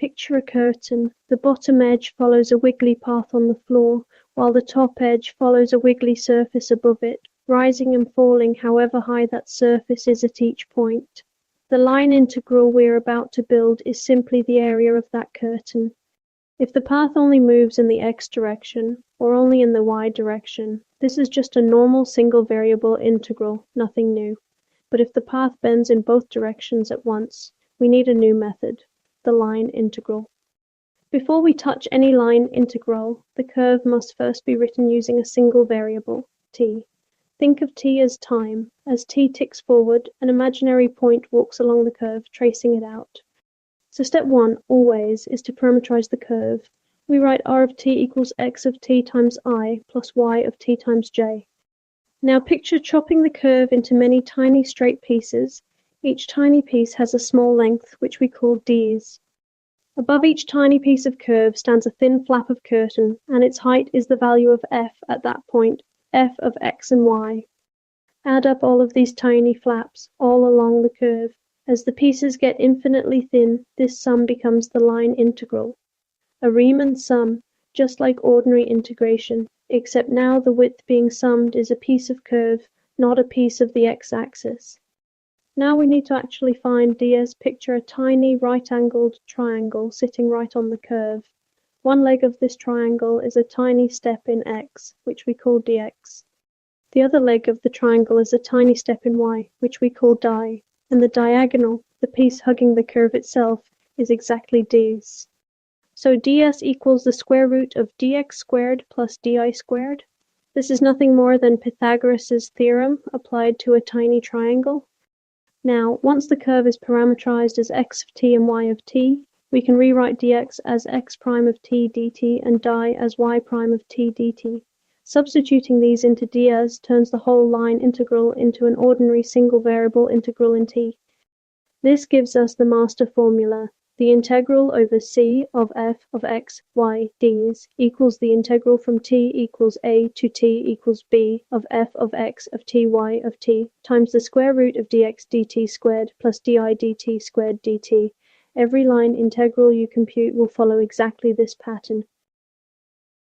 picture a curtain. The bottom edge follows a wiggly path on the floor, while the top edge follows a wiggly surface above it, rising and falling however high that surface is at each point. The line integral we're about to build is simply the area of that curtain. If the path only moves in the x direction, or only in the y direction, this is just a normal single variable integral, nothing new. But if the path bends in both directions at once, we need a new method, the line integral. Before we touch any line integral, the curve must first be written using a single variable, t. Think of t as time. As t ticks forward, an imaginary point walks along the curve, tracing it out. So step 1, always, is to parameterize the curve. We write r of t equals x of t times I plus y of t times j. Now picture chopping the curve into many tiny straight pieces. Each tiny piece has a small length, which we call d's. Above each tiny piece of curve stands a thin flap of curtain, and its height is the value of f at that point, f of x and y. Add up all of these tiny flaps, all along the curve. As the pieces get infinitely thin, this sum becomes the line integral. A Riemann sum, just like ordinary integration, except now the width being summed is a piece of curve, not a piece of the x-axis. Now we need to actually find ds. Picture a tiny right-angled triangle sitting right on the curve. One leg of this triangle is a tiny step in x, which we call dx. The other leg of the triangle is a tiny step in y, which we call di. And the diagonal, the piece hugging the curve itself, is exactly ds. So ds equals the square root of dx squared plus di squared. This is nothing more than Pythagoras' theorem applied to a tiny triangle. Now, once the curve is parameterized as x of t and y of t, we can rewrite dx as x prime of t dt and di as y prime of t dt. Substituting these into ds turns the whole line integral into an ordinary single variable integral in t. This gives us the master formula. The integral over c of f of x, y, ds equals the integral from t equals a to t equals b of f of x of t y of t times the square root of dx dt squared plus di dt squared dt. Every line integral you compute will follow exactly this pattern.